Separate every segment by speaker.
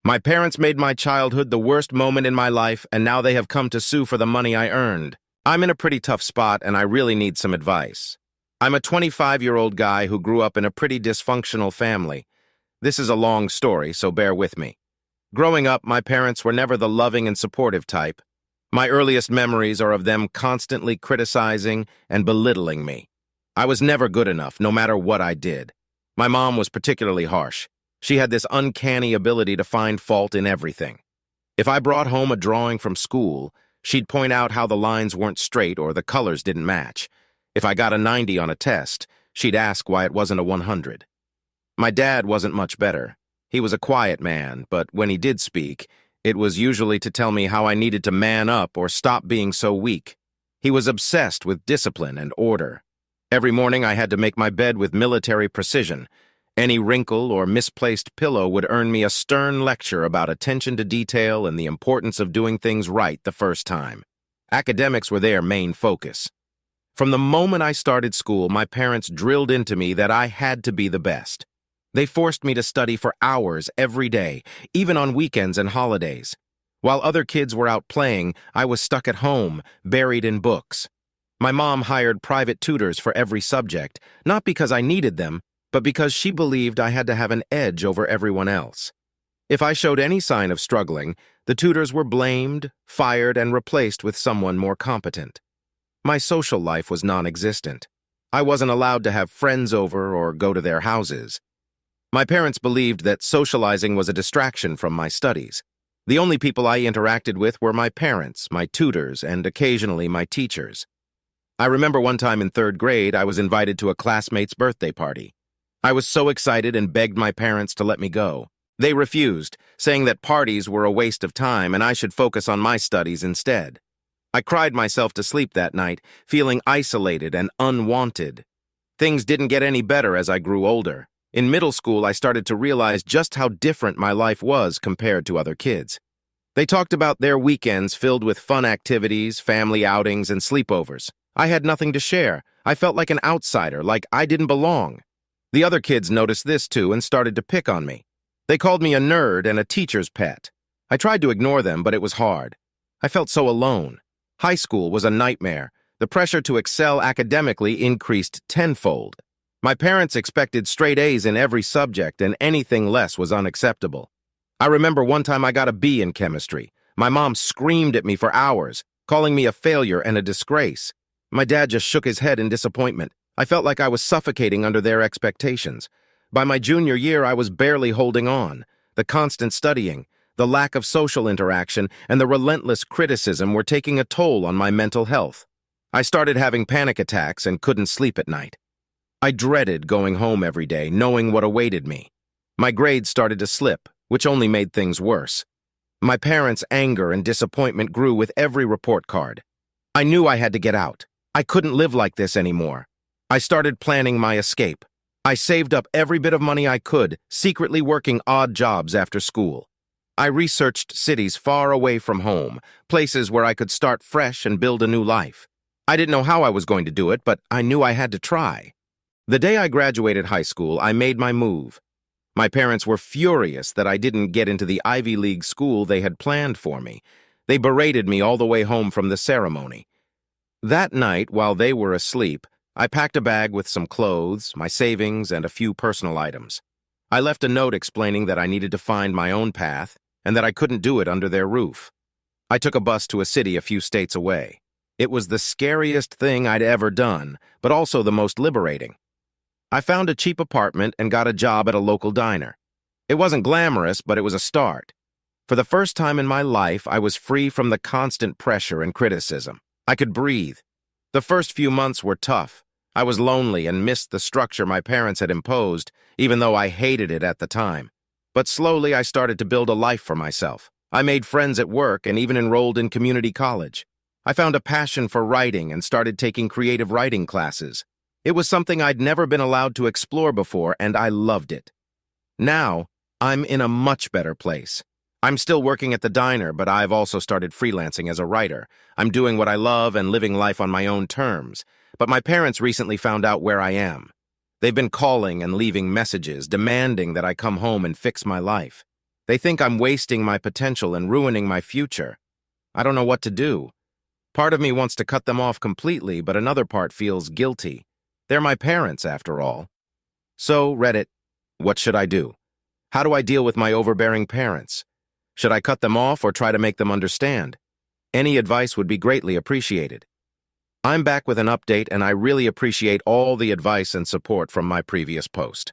Speaker 1: My parents made my childhood the worst moment in my life, and now they have come to sue for the money I earned. I'm in a pretty tough spot, and I really need some advice. I'm a 25-year-old guy who grew up in a pretty dysfunctional family. This is a long story, so bear with me. Growing up, my parents were never the loving and supportive type. My earliest memories are of them constantly criticizing and belittling me. I was never good enough, no matter what I did. My mom was particularly harsh. She had this uncanny ability to find fault in everything. If I brought home a drawing from school, she'd point out how the lines weren't straight or the colors didn't match. If I got a 90 on a test, she'd ask why it wasn't a 100. My dad wasn't much better. He was a quiet man, but when he did speak, it was usually to tell me how I needed to man up or stop being so weak. He was obsessed with discipline and order. Every morning I had to make my bed with military precision. Any wrinkle or misplaced pillow would earn me a stern lecture about attention to detail and the importance of doing things right the first time. Academics were their main focus. From the moment I started school, my parents drilled into me that I had to be the best. They forced me to study for hours every day, even on weekends and holidays. While other kids were out playing, I was stuck at home, buried in books. My mom hired private tutors for every subject, not because I needed them, but because she believed I had to have an edge over everyone else. If I showed any sign of struggling, the tutors were blamed, fired, and replaced with someone more competent. My social life was non-existent. I wasn't allowed to have friends over or go to their houses. My parents believed that socializing was a distraction from my studies. The only people I interacted with were my parents, my tutors, and occasionally my teachers. I remember one time in 3rd grade, I was invited to a classmate's birthday party. I was so excited and begged my parents to let me go. They refused, saying that parties were a waste of time and I should focus on my studies instead. I cried myself to sleep that night, feeling isolated and unwanted. Things didn't get any better as I grew older. In middle school, I started to realize just how different my life was compared to other kids. They talked about their weekends filled with fun activities, family outings, and sleepovers. I had nothing to share. I felt like an outsider, like I didn't belong. The other kids noticed this too and started to pick on me. They called me a nerd and a teacher's pet. I tried to ignore them, but it was hard. I felt so alone. High school was a nightmare. The pressure to excel academically increased tenfold. My parents expected straight A's in every subject, and anything less was unacceptable. I remember one time I got a B in chemistry. My mom screamed at me for hours, calling me a failure and a disgrace. My dad just shook his head in disappointment. I felt like I was suffocating under their expectations. By my junior year, I was barely holding on. The constant studying, the lack of social interaction, and the relentless criticism were taking a toll on my mental health. I started having panic attacks and couldn't sleep at night. I dreaded going home every day, knowing what awaited me. My grades started to slip, which only made things worse. My parents' anger and disappointment grew with every report card. I knew I had to get out. I couldn't live like this anymore. I started planning my escape. I saved up every bit of money I could, secretly working odd jobs after school. I researched cities far away from home, places where I could start fresh and build a new life. I didn't know how I was going to do it, but I knew I had to try. The day I graduated high school, I made my move. My parents were furious that I didn't get into the Ivy League school they had planned for me. They berated me all the way home from the ceremony. That night, while they were asleep, I packed a bag with some clothes, my savings, and a few personal items. I left a note explaining that I needed to find my own path and that I couldn't do it under their roof. I took a bus to a city a few states away. It was the scariest thing I'd ever done, but also the most liberating. I found a cheap apartment and got a job at a local diner. It wasn't glamorous, but it was a start. For the first time in my life, I was free from the constant pressure and criticism. I could breathe. The first few months were tough. I was lonely and missed the structure my parents had imposed, even though I hated it at the time. But slowly I started to build a life for myself. I made friends at work and even enrolled in community college. I found a passion for writing and started taking creative writing classes. It was something I'd never been allowed to explore before, and I loved it. Now, I'm in a much better place. I'm still working at the diner, but I've also started freelancing as a writer. I'm doing what I love and living life on my own terms. But my parents recently found out where I am. They've been calling and leaving messages, demanding that I come home and fix my life. They think I'm wasting my potential and ruining my future. I don't know what to do. Part of me wants to cut them off completely, but another part feels guilty. They're my parents, after all. So, Reddit, what should I do? How do I deal with my overbearing parents? Should I cut them off or try to make them understand? Any advice would be greatly appreciated. I'm back with an update, and I really appreciate all the advice and support from my previous post.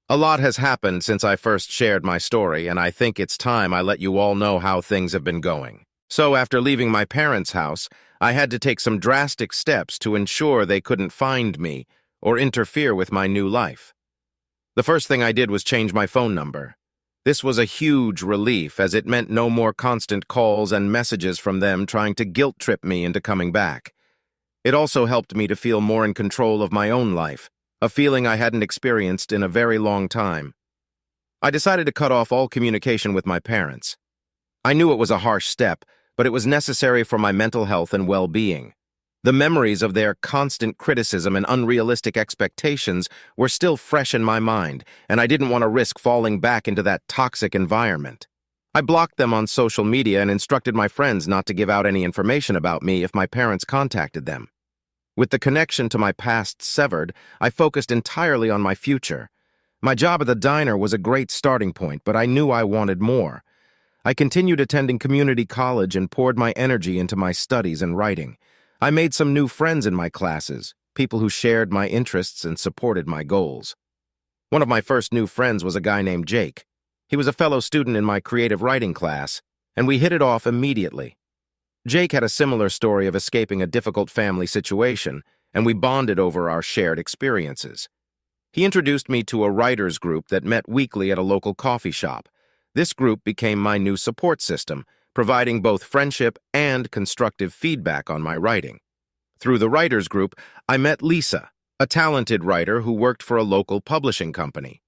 Speaker 1: A lot has happened since I first shared my story, and I think it's time I let you all know how things have been going. So after leaving my parents' house, I had to take some drastic steps to ensure they couldn't find me or interfere with my new life. The first thing I did was change my phone number. This was a huge relief, as it meant no more constant calls and messages from them trying to guilt-trip me into coming back. It also helped me to feel more in control of my own life, a feeling I hadn't experienced in a very long time. I decided to cut off all communication with my parents. I knew it was a harsh step, but it was necessary for my mental health and well-being. The memories of their constant criticism and unrealistic expectations were still fresh in my mind, and I didn't want to risk falling back into that toxic environment. I blocked them on social media and instructed my friends not to give out any information about me if my parents contacted them. With the connection to my past severed, I focused entirely on my future. My job at the diner was a great starting point, but I knew I wanted more. I continued attending community college and poured my energy into my studies and writing. I made some new friends in my classes, people who shared my interests and supported my goals. One of my first new friends was a guy named Jake. He was a fellow student in my creative writing class, and we hit it off immediately. Jake had a similar story of escaping a difficult family situation, and we bonded over our shared experiences. He introduced me to a writers group that met weekly at a local coffee shop. This group became my new support system, providing both friendship and constructive feedback on my writing. Through the writers group, I met Lisa, a talented writer who worked for a local publishing company.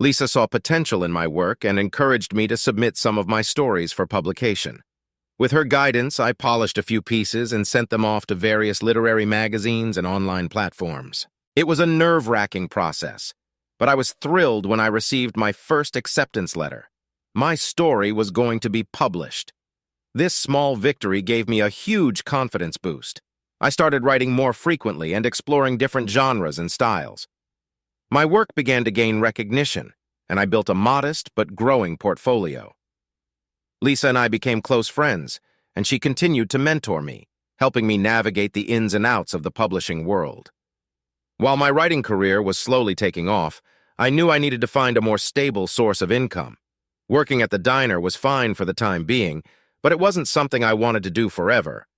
Speaker 1: Lisa saw potential in my work and encouraged me to submit some of my stories for publication. With her guidance, I polished a few pieces and sent them off to various literary magazines and online platforms. It was a nerve-wracking process, but I was thrilled when I received my first acceptance letter. My story was going to be published. This small victory gave me a huge confidence boost. I started writing more frequently and exploring different genres and styles. My work began to gain recognition, and I built a modest but growing portfolio. Lisa and I became close friends, and she continued to mentor me, helping me navigate the ins and outs of the publishing world. While my writing career was slowly taking off, I knew I needed to find a more stable source of income. Working at the diner was fine for the time being, but it wasn't something I wanted to do forever.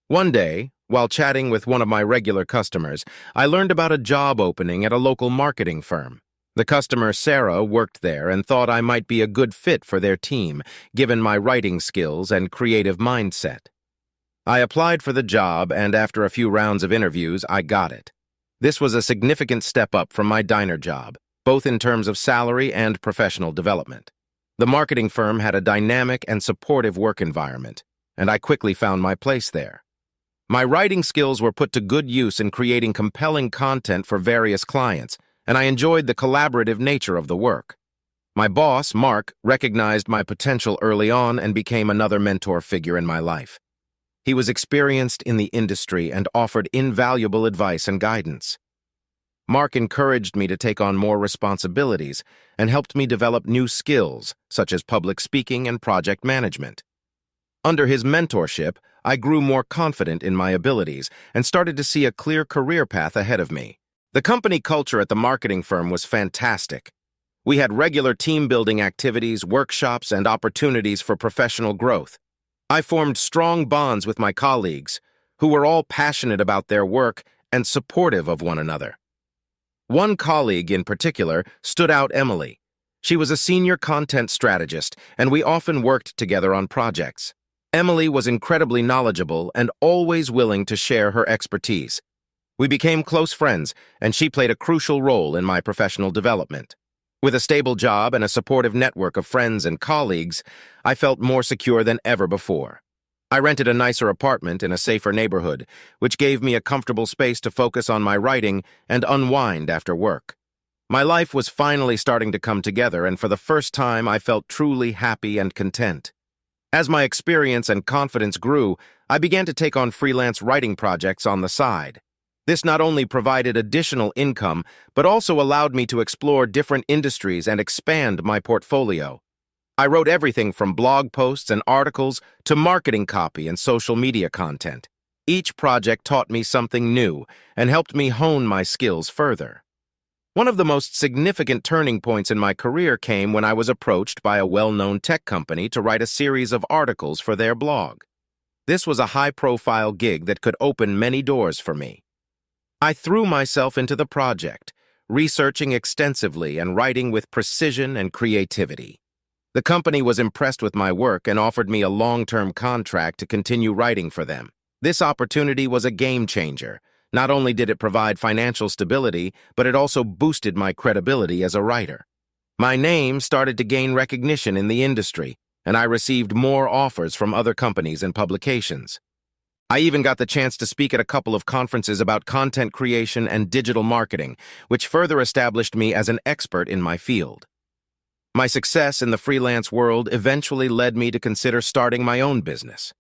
Speaker 1: One day, while chatting with one of my regular customers, I learned about a job opening at a local marketing firm. The customer, Sarah, worked there and thought I might be a good fit for their team, given my writing skills and creative mindset. I applied for the job, and after a few rounds of interviews, I got it. This was a significant step up from my diner job, both in terms of salary and professional development. The marketing firm had a dynamic and supportive work environment, and I quickly found my place there. My writing skills were put to good use in creating compelling content for various clients, and I enjoyed the collaborative nature of the work. My boss, Mark, recognized my potential early on and became another mentor figure in my life. He was experienced in the industry and offered invaluable advice and guidance. Mark encouraged me to take on more responsibilities and helped me develop new skills, such as public speaking and project management. Under his mentorship, I grew more confident in my abilities and started to see a clear career path ahead of me. The company culture at the marketing firm was fantastic. We had regular team-building activities, workshops, and opportunities for professional growth. I formed strong bonds with my colleagues, who were all passionate about their work and supportive of one another. One colleague in particular stood out: Emily. She was a senior content strategist, and we often worked together on projects. Emily was incredibly knowledgeable and always willing to share her expertise. We became close friends, and she played a crucial role in my professional development. With a stable job and a supportive network of friends and colleagues, I felt more secure than ever before. I rented a nicer apartment in a safer neighborhood, which gave me a comfortable space to focus on my writing and unwind after work. My life was finally starting to come together, and for the first time I felt truly happy and content. As my experience and confidence grew, I began to take on freelance writing projects on the side. This not only provided additional income, but also allowed me to explore different industries and expand my portfolio. I wrote everything from blog posts and articles to marketing copy and social media content. Each project taught me something new and helped me hone my skills further. One of the most significant turning points in my career came when I was approached by a well-known tech company to write a series of articles for their blog. This was a high-profile gig that could open many doors for me. I threw myself into the project, researching extensively and writing with precision and creativity. The company was impressed with my work and offered me a long-term contract to continue writing for them. This opportunity was a game changer. Not only did it provide financial stability, but it also boosted my credibility as a writer. My name started to gain recognition in the industry, and I received more offers from other companies and publications. I even got the chance to speak at a couple of conferences about content creation and digital marketing, which further established me as an expert in my field. My success in the freelance world eventually led me to consider starting my own business.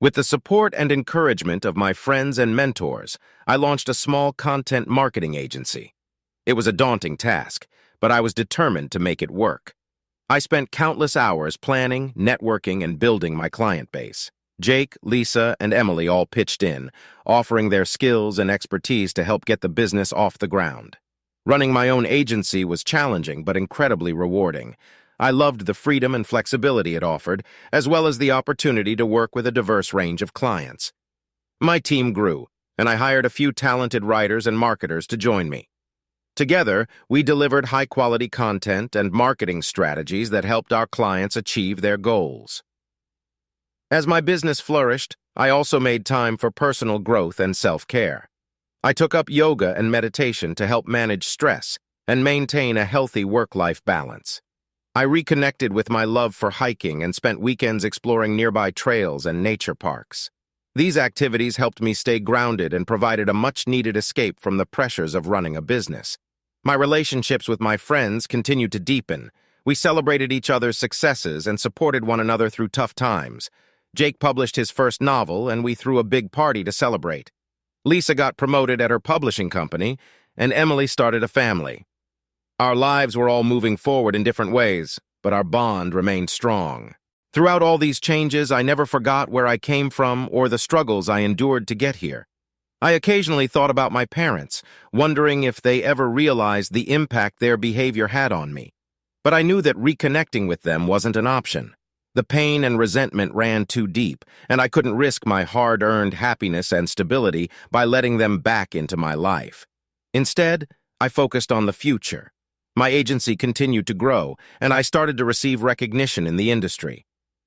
Speaker 1: With the support and encouragement of my friends and mentors, I launched a small content marketing agency. It was a daunting task, but I was determined to make it work. I spent countless hours planning, networking, and building my client base. Jake, Lisa, and Emily all pitched in, offering their skills and expertise to help get the business off the ground. Running my own agency was challenging but incredibly rewarding. I loved the freedom and flexibility it offered, as well as the opportunity to work with a diverse range of clients. My team grew, and I hired a few talented writers and marketers to join me. Together, we delivered high-quality content and marketing strategies that helped our clients achieve their goals. As my business flourished, I also made time for personal growth and self-care. I took up yoga and meditation to help manage stress and maintain a healthy work-life balance. I reconnected with my love for hiking and spent weekends exploring nearby trails and nature parks. These activities helped me stay grounded and provided a much-needed escape from the pressures of running a business. My relationships with my friends continued to deepen. We celebrated each other's successes and supported one another through tough times. Jake published his first novel, and we threw a big party to celebrate. Lisa got promoted at her publishing company, and Emily started a family. Our lives were all moving forward in different ways, but our bond remained strong. Throughout all these changes, I never forgot where I came from or the struggles I endured to get here. I occasionally thought about my parents, wondering if they ever realized the impact their behavior had on me. But I knew that reconnecting with them wasn't an option. The pain and resentment ran too deep, and I couldn't risk my hard-earned happiness and stability by letting them back into my life. Instead, I focused on the future. My agency continued to grow, and I started to receive recognition in the industry.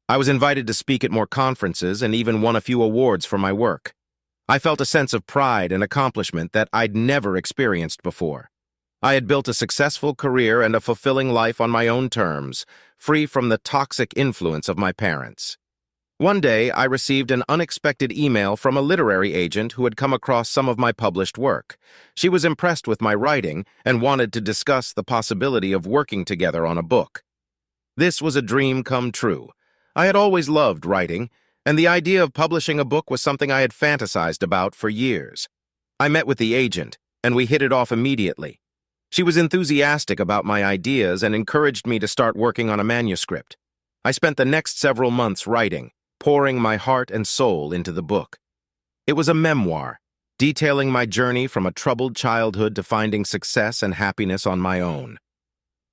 Speaker 1: I was invited to speak at more conferences and even won a few awards for my work. I felt a sense of pride and accomplishment that I'd never experienced before. I had built a successful career and a fulfilling life on my own terms, free from the toxic influence of my parents. One day, I received an unexpected email from a literary agent who had come across some of my published work. She was impressed with my writing and wanted to discuss the possibility of working together on a book. This was a dream come true. I had always loved writing, and the idea of publishing a book was something I had fantasized about for years. I met with the agent, and we hit it off immediately. She was enthusiastic about my ideas and encouraged me to start working on a manuscript. I spent the next several months writing, pouring my heart and soul into the book. It was a memoir, detailing my journey from a troubled childhood to finding success and happiness on my own.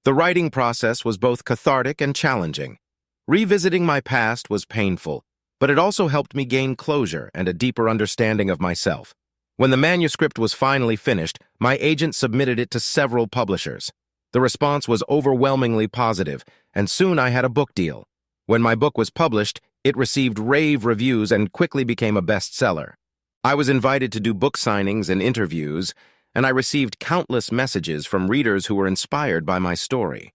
Speaker 1: The writing process was both cathartic and challenging. Revisiting my past was painful, but it also helped me gain closure and a deeper understanding of myself. When the manuscript was finally finished, my agent submitted it to several publishers. The response was overwhelmingly positive, and soon I had a book deal. When my book was published, it received rave reviews and quickly became a bestseller. I was invited to do book signings and interviews, and I received countless messages from readers who were inspired by my story.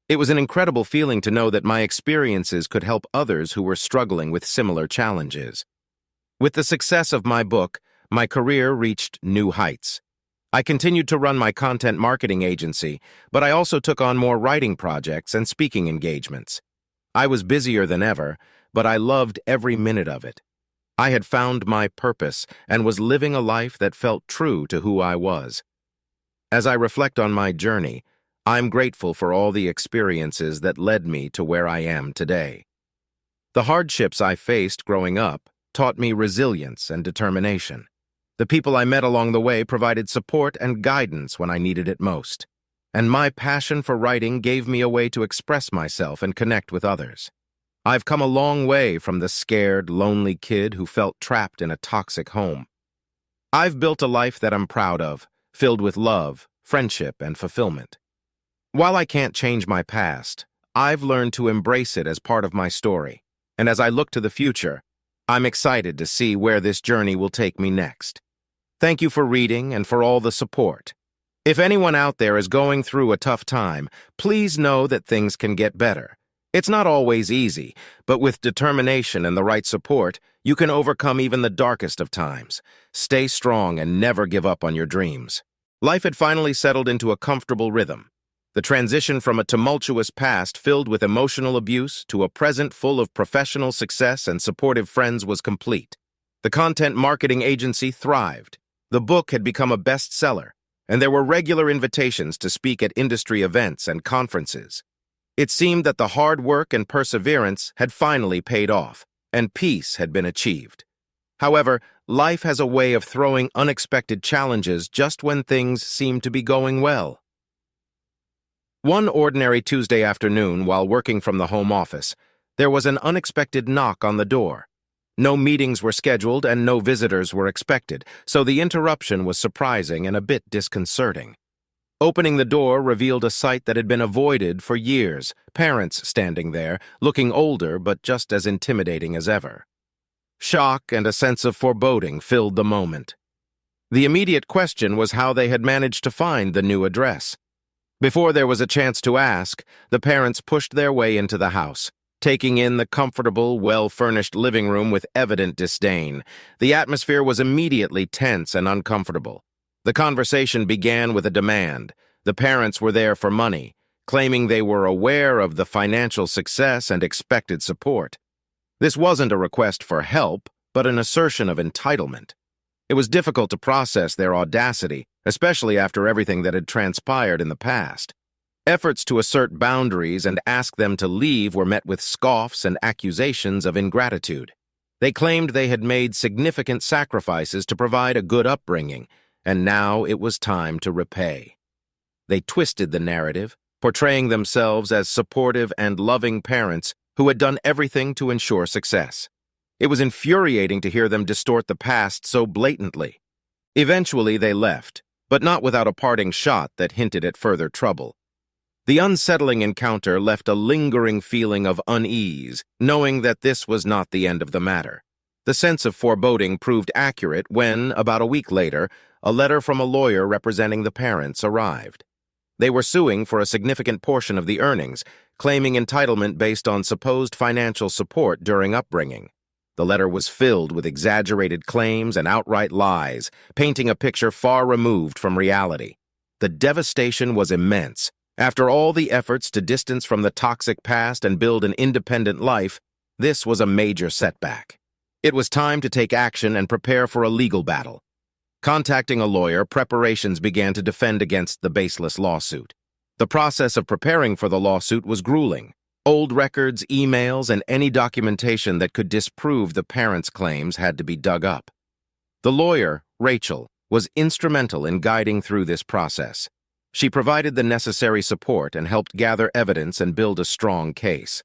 Speaker 1: It was an incredible feeling to know that my experiences could help others who were struggling with similar challenges. With the success of my book, my career reached new heights. I continued to run my content marketing agency, but I also took on more writing projects and speaking engagements. I was busier than ever, but I loved every minute of it. I had found my purpose and was living a life that felt true to who I was. As I reflect on my journey, I'm grateful for all the experiences that led me to where I am today. The hardships I faced growing up taught me resilience and determination. The people I met along the way provided support and guidance when I needed it most. And my passion for writing gave me a way to express myself and connect with others. I've come a long way from the scared, lonely kid who felt trapped in a toxic home. I've built a life that I'm proud of, filled with love, friendship, and fulfillment. While I can't change my past, I've learned to embrace it as part of my story. And as I look to the future, I'm excited to see where this journey will take me next. Thank you for reading and for all the support. If anyone out there is going through a tough time, please know that things can get better. It's not always easy, but with determination and the right support, you can overcome even the darkest of times. Stay strong and never give up on your dreams. Life had finally settled into a comfortable rhythm. The transition from a tumultuous past filled with emotional abuse to a present full of professional success and supportive friends was complete. The content marketing agency thrived. The book had become a bestseller, and there were regular invitations to speak at industry events and conferences. It seemed that the hard work and perseverance had finally paid off, and peace had been achieved. However, life has a way of throwing unexpected challenges just when things seem to be going well. One ordinary Tuesday afternoon, while working from the home office, there was an unexpected knock on the door. No meetings were scheduled and no visitors were expected, so the interruption was surprising and a bit disconcerting. Opening the door revealed a sight that had been avoided for years, parents standing there, looking older but just as intimidating as ever. Shock and a sense of foreboding filled the moment. The immediate question was how they had managed to find the new address. Before there was a chance to ask, the parents pushed their way into the house, taking in the comfortable, well-furnished living room with evident disdain. The atmosphere was immediately tense and uncomfortable. The conversation began with a demand. The parents were there for money, claiming they were aware of the financial success and expected support. This wasn't a request for help, but an assertion of entitlement. It was difficult to process their audacity, especially after everything that had transpired in the past. Efforts to assert boundaries and ask them to leave were met with scoffs and accusations of ingratitude. They claimed they had made significant sacrifices to provide a good upbringing, and now it was time to repay. They twisted the narrative, portraying themselves as supportive and loving parents who had done everything to ensure success. It was infuriating to hear them distort the past so blatantly. Eventually they left, but not without a parting shot that hinted at further trouble. The unsettling encounter left a lingering feeling of unease, knowing that this was not the end of the matter. The sense of foreboding proved accurate when, about a week later, a letter from a lawyer representing the parents arrived. They were suing for a significant portion of the earnings, claiming entitlement based on supposed financial support during upbringing. The letter was filled with exaggerated claims and outright lies, painting a picture far removed from reality. The devastation was immense. After all the efforts to distance from the toxic past and build an independent life, this was a major setback. It was time to take action and prepare for a legal battle. Contacting a lawyer, preparations began to defend against the baseless lawsuit. The process of preparing for the lawsuit was grueling. Old records, emails, and any documentation that could disprove the parents' claims had to be dug up. The lawyer, Rachel, was instrumental in guiding through this process. She provided the necessary support and helped gather evidence and build a strong case.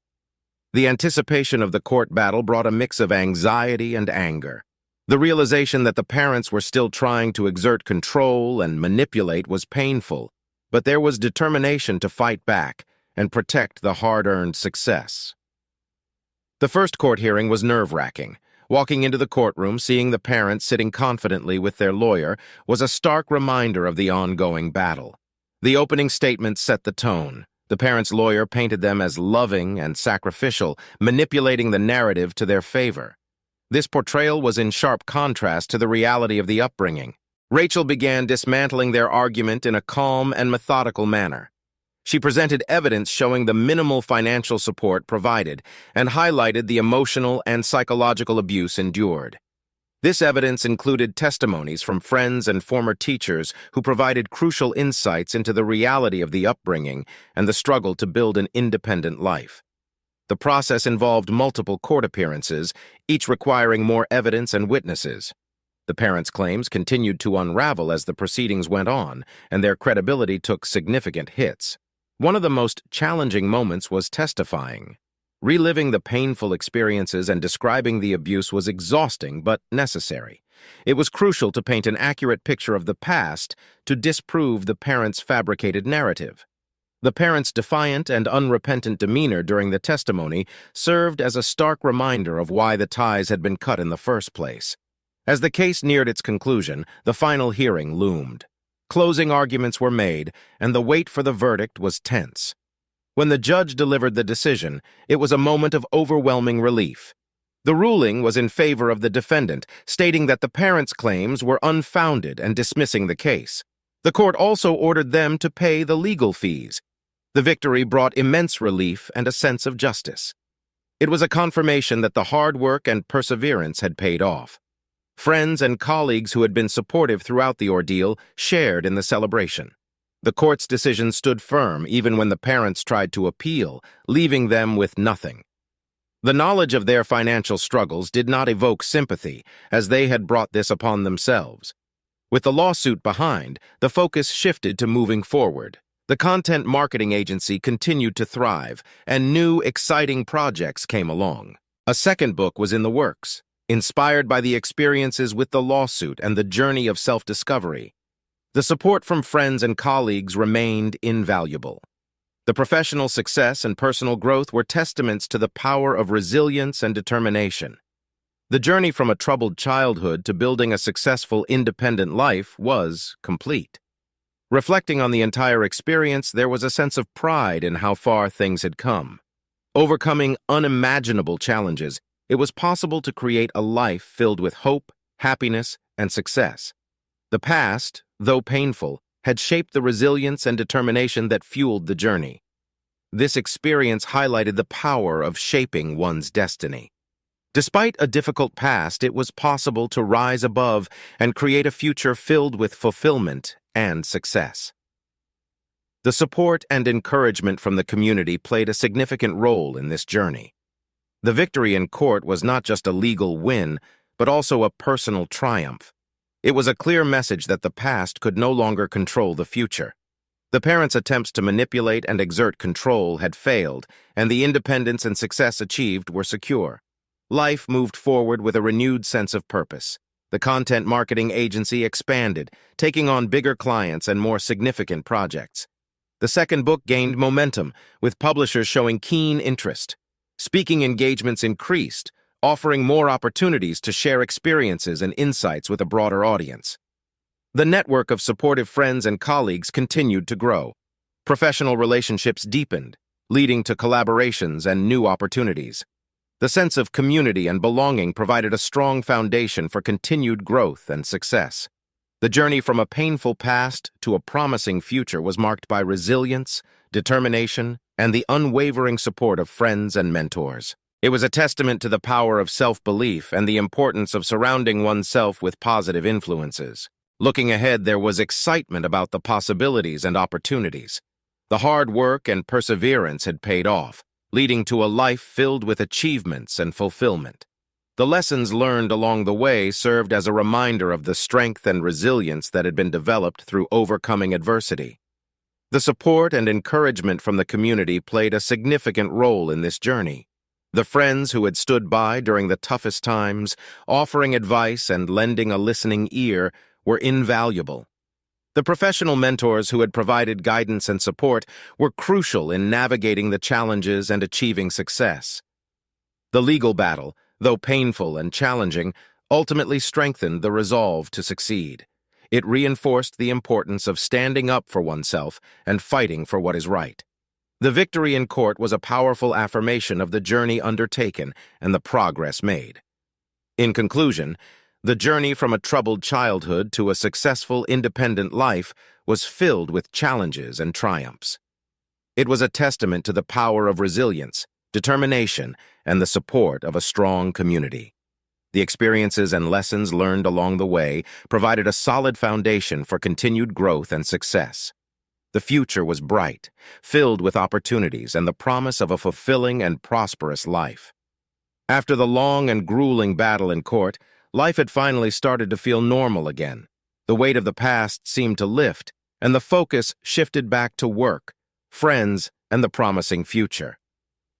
Speaker 1: The anticipation of the court battle brought a mix of anxiety and anger. The realization that the parents were still trying to exert control and manipulate was painful, but there was determination to fight back and protect the hard-earned success. The first court hearing was nerve-wracking. Walking into the courtroom, seeing the parents sitting confidently with their lawyer was a stark reminder of the ongoing battle. The opening statement set the tone. The parents' lawyer painted them as loving and sacrificial, manipulating the narrative to their favor. This portrayal was in sharp contrast to the reality of the upbringing. Rachel began dismantling their argument in a calm and methodical manner. She presented evidence showing the minimal financial support provided and highlighted the emotional and psychological abuse endured. This evidence included testimonies from friends and former teachers who provided crucial insights into the reality of the upbringing and the struggle to build an independent life. The process involved multiple court appearances, each requiring more evidence and witnesses. The parents' claims continued to unravel as the proceedings went on, and their credibility took significant hits. One of the most challenging moments was testifying. Reliving the painful experiences and describing the abuse was exhausting but necessary. It was crucial to paint an accurate picture of the past to disprove the parents' fabricated narrative. The parents' defiant and unrepentant demeanor during the testimony served as a stark reminder of why the ties had been cut in the first place. As the case neared its conclusion, the final hearing loomed. Closing arguments were made, and the wait for the verdict was tense. When the judge delivered the decision, it was a moment of overwhelming relief. The ruling was in favor of the defendant, stating that the parents' claims were unfounded and dismissing the case. The court also ordered them to pay the legal fees. The victory brought immense relief and a sense of justice. It was a confirmation that the hard work and perseverance had paid off. Friends and colleagues who had been supportive throughout the ordeal shared in the celebration. The court's decision stood firm even when the parents tried to appeal, leaving them with nothing. The knowledge of their financial struggles did not evoke sympathy, as they had brought this upon themselves. With the lawsuit behind, the focus shifted to moving forward. The content marketing agency continued to thrive, and new, exciting projects came along. A second book was in the works, inspired by the experiences with the lawsuit and the journey of self-discovery. The support from friends and colleagues remained invaluable. The professional success and personal growth were testaments to the power of resilience and determination. The journey from a troubled childhood to building a successful, independent life was complete. Reflecting on the entire experience, there was a sense of pride in how far things had come. Overcoming unimaginable challenges, it was possible to create a life filled with hope, happiness, and success. The past, though painful, had shaped the resilience and determination that fueled the journey. This experience highlighted the power of shaping one's destiny. Despite a difficult past, it was possible to rise above and create a future filled with fulfillment and success. The support and encouragement from the community played a significant role in this journey. The victory in court was not just a legal win, but also a personal triumph. It was a clear message that the past could no longer control the future. The parents' attempts to manipulate and exert control had failed, and the independence and success achieved were secure. Life moved forward with a renewed sense of purpose. The content marketing agency expanded, taking on bigger clients and more significant projects. The second book gained momentum, with publishers showing keen interest. Speaking engagements increased, offering more opportunities to share experiences and insights with a broader audience. The network of supportive friends and colleagues continued to grow. Professional relationships deepened, leading to collaborations and new opportunities. The sense of community and belonging provided a strong foundation for continued growth and success. The journey from a painful past to a promising future was marked by resilience, determination, and the unwavering support of friends and mentors. It was a testament to the power of self-belief and the importance of surrounding oneself with positive influences. Looking ahead, there was excitement about the possibilities and opportunities. The hard work and perseverance had paid off, leading to a life filled with achievements and fulfillment. The lessons learned along the way served as a reminder of the strength and resilience that had been developed through overcoming adversity. The support and encouragement from the community played a significant role in this journey. The friends who had stood by during the toughest times, offering advice and lending a listening ear, were invaluable. The professional mentors who had provided guidance and support were crucial in navigating the challenges and achieving success. The legal battle, though painful and challenging, ultimately strengthened the resolve to succeed. It reinforced the importance of standing up for oneself and fighting for what is right. The victory in court was a powerful affirmation of the journey undertaken and the progress made. In conclusion, The journey from a troubled childhood to a successful, independent life was filled with challenges and triumphs. It was a testament to the power of resilience, determination, and the support of a strong community. The experiences and lessons learned along the way provided a solid foundation for continued growth and success. The future was bright, filled with opportunities and the promise of a fulfilling and prosperous life. After the long and grueling battle in court, life had finally started to feel normal again. The weight of the past seemed to lift, and the focus shifted back to work, friends, and the promising future.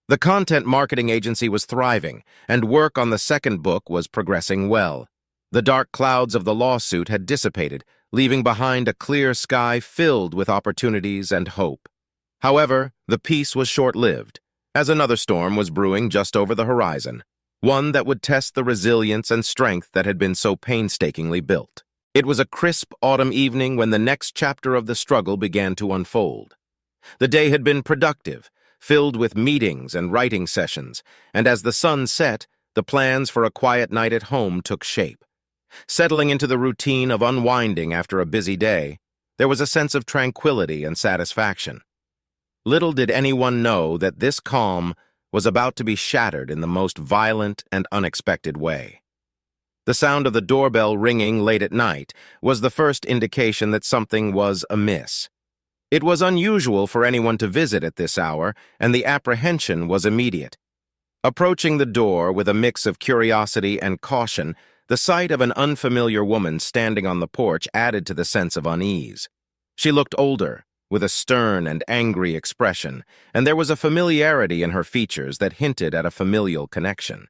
Speaker 1: The content marketing agency was thriving, and work on the second book was progressing well. The dark clouds of the lawsuit had dissipated, leaving behind a clear sky filled with opportunities and hope. However, the peace was short-lived, as another storm was brewing just over the horizon, one that would test the resilience and strength that had been so painstakingly built. It was a crisp autumn evening when the next chapter of the struggle began to unfold. The day had been productive, filled with meetings and writing sessions, and as the sun set, the plans for a quiet night at home took shape. Settling into the routine of unwinding after a busy day, there was a sense of tranquility and satisfaction. Little did anyone know that this calm was about to be shattered in the most violent and unexpected way. The sound of the doorbell ringing late at night was the first indication that something was amiss. It was unusual for anyone to visit at this hour, and the apprehension was immediate. Approaching the door with a mix of curiosity and caution, the sight of an unfamiliar woman standing on the porch added to the sense of unease. She looked older, with a stern and angry expression, and there was a familiarity in her features that hinted at a familial connection.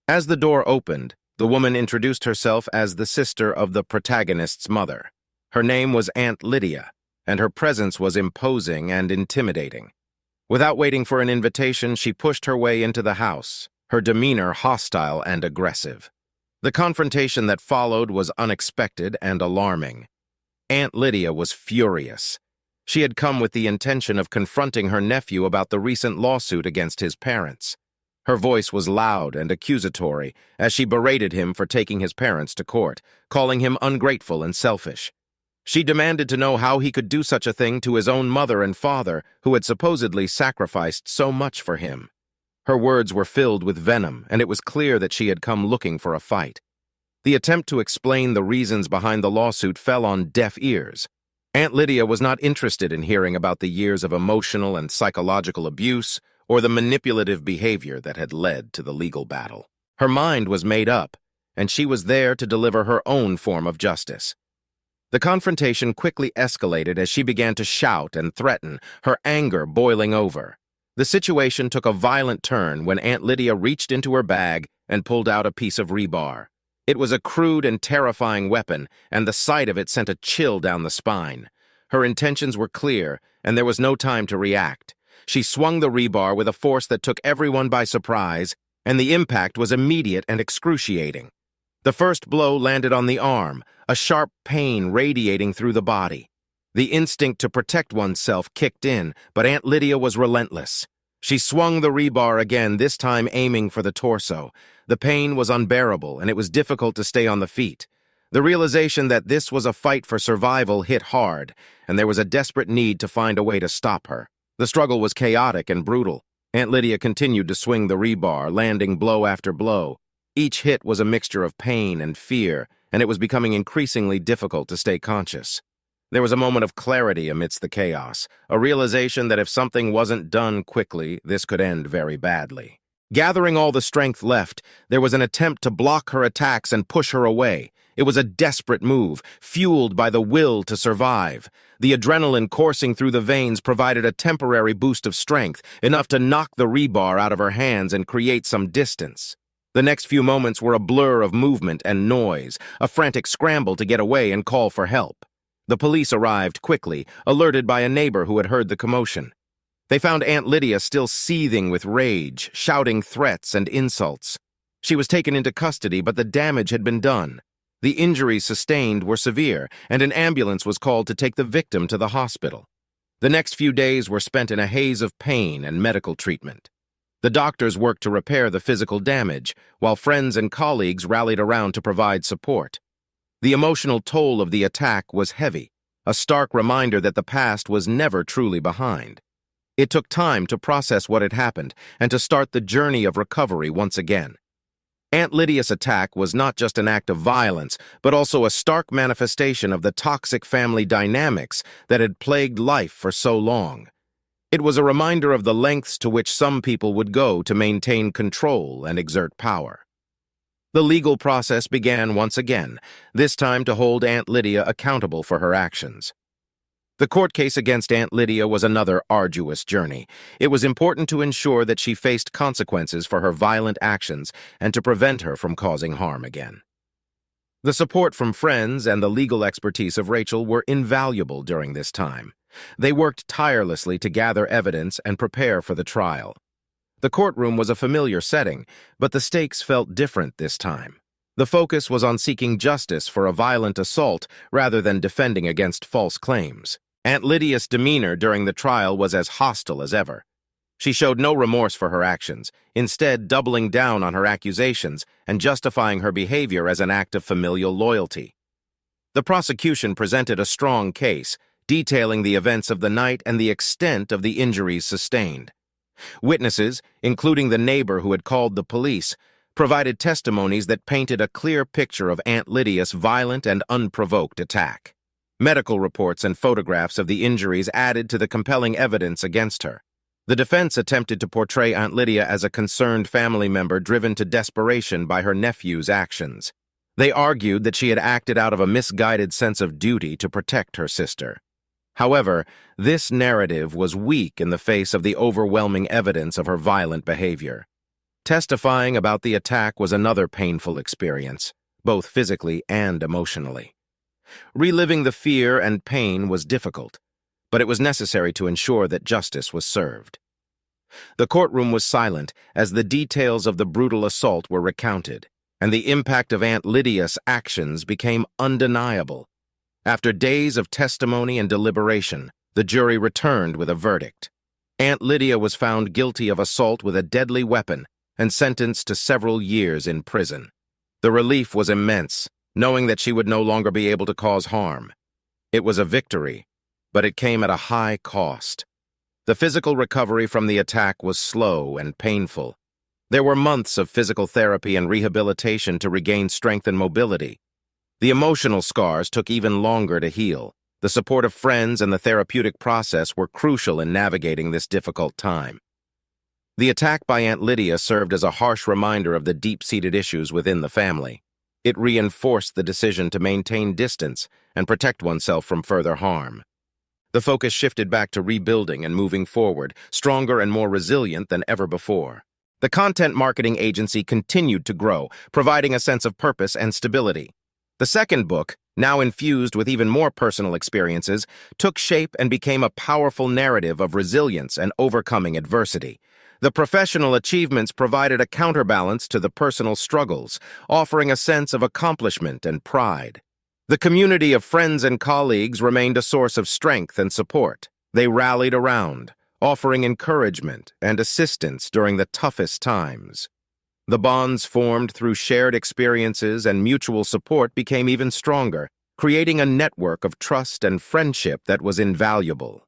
Speaker 1: As the door opened, the woman introduced herself as the sister of the protagonist's mother. Her name was Aunt Lydia, and her presence was imposing and intimidating. Without waiting for an invitation, she pushed her way into the house, her demeanor hostile and aggressive. The confrontation that followed was unexpected and alarming. Aunt Lydia was furious. She had come with the intention of confronting her nephew about the recent lawsuit against his parents. Her voice was loud and accusatory as she berated him for taking his parents to court, calling him ungrateful and selfish. She demanded to know how he could do such a thing to his own mother and father, who had supposedly sacrificed so much for him. Her words were filled with venom, and it was clear that she had come looking for a fight. The attempt to explain the reasons behind the lawsuit fell on deaf ears. Aunt Lydia was not interested in hearing about the years of emotional and psychological abuse or the manipulative behavior that had led to the legal battle. Her mind was made up, and she was there to deliver her own form of justice. The confrontation quickly escalated as she began to shout and threaten, her anger boiling over. The situation took a violent turn when Aunt Lydia reached into her bag and pulled out a piece of rebar. It was a crude and terrifying weapon, and the sight of it sent a chill down the spine. Her intentions were clear, and there was no time to react. She swung the rebar with a force that took everyone by surprise, and the impact was immediate and excruciating. The first blow landed on the arm, a sharp pain radiating through the body. The instinct to protect oneself kicked in, but Aunt Lydia was relentless. She swung the rebar again, this time aiming for the torso. The pain was unbearable, and it was difficult to stay on the feet. The realization that this was a fight for survival hit hard, and there was a desperate need to find a way to stop her. The struggle was chaotic and brutal. Aunt Lydia continued to swing the rebar, landing blow after blow. Each hit was a mixture of pain and fear, and it was becoming increasingly difficult to stay conscious. There was a moment of clarity amidst the chaos, a realization that if something wasn't done quickly, this could end very badly. Gathering all the strength left, there was an attempt to block her attacks and push her away. It was a desperate move, fueled by the will to survive. The adrenaline coursing through the veins provided a temporary boost of strength, enough to knock the rebar out of her hands and create some distance. The next few moments were a blur of movement and noise, a frantic scramble to get away and call for help. The police arrived quickly, alerted by a neighbor who had heard the commotion. They found Aunt Lydia still seething with rage, shouting threats and insults. She was taken into custody, but the damage had been done. The injuries sustained were severe, and an ambulance was called to take the victim to the hospital. The next few days were spent in a haze of pain and medical treatment. The doctors worked to repair the physical damage, while friends and colleagues rallied around to provide support. The emotional toll of the attack was heavy, a stark reminder that the past was never truly behind. It took time to process what had happened and to start the journey of recovery once again. Aunt Lydia's attack was not just an act of violence, but also a stark manifestation of the toxic family dynamics that had plagued life for so long. It was a reminder of the lengths to which some people would go to maintain control and exert power. The legal process began once again, this time to hold Aunt Lydia accountable for her actions. The court case against Aunt Lydia was another arduous journey. It was important to ensure that she faced consequences for her violent actions and to prevent her from causing harm again. The support from friends and the legal expertise of Rachel were invaluable during this time. They worked tirelessly to gather evidence and prepare for the trial. The courtroom was a familiar setting, but the stakes felt different this time. The focus was on seeking justice for a violent assault rather than defending against false claims. Aunt Lydia's demeanor during the trial was as hostile as ever. She showed no remorse for her actions, instead doubling down on her accusations and justifying her behavior as an act of familial loyalty. The prosecution presented a strong case, detailing the events of the night and the extent of the injuries sustained. Witnesses, including the neighbor who had called the police, provided testimonies that painted a clear picture of Aunt Lydia's violent and unprovoked attack. Medical reports and photographs of the injuries added to the compelling evidence against her. The defense attempted to portray Aunt Lydia as a concerned family member driven to desperation by her nephew's actions. They argued that she had acted out of a misguided sense of duty to protect her sister. However, this narrative was weak in the face of the overwhelming evidence of her violent behavior. Testifying about the attack was another painful experience, both physically and emotionally. Reliving the fear and pain was difficult, but it was necessary to ensure that justice was served. The courtroom was silent as the details of the brutal assault were recounted, and the impact of Aunt Lydia's actions became undeniable. After days of testimony and deliberation, the jury returned with a verdict. Aunt Lydia was found guilty of assault with a deadly weapon and sentenced to several years in prison. The relief was immense, knowing that she would no longer be able to cause harm. It was a victory, but it came at a high cost. The physical recovery from the attack was slow and painful. There were months of physical therapy and rehabilitation to regain strength and mobility. The emotional scars took even longer to heal. The support of friends and the therapeutic process were crucial in navigating this difficult time. The attack by Aunt Lydia served as a harsh reminder of the deep-seated issues within the family. It reinforced the decision to maintain distance and protect oneself from further harm. The focus shifted back to rebuilding and moving forward, stronger and more resilient than ever before. The content marketing agency continued to grow, providing a sense of purpose and stability. The second book, now infused with even more personal experiences, took shape and became a powerful narrative of resilience and overcoming adversity. The professional achievements provided a counterbalance to the personal struggles, offering a sense of accomplishment and pride. The community of friends and colleagues remained a source of strength and support. They rallied around, offering encouragement and assistance during the toughest times. The bonds formed through shared experiences and mutual support became even stronger, creating a network of trust and friendship that was invaluable.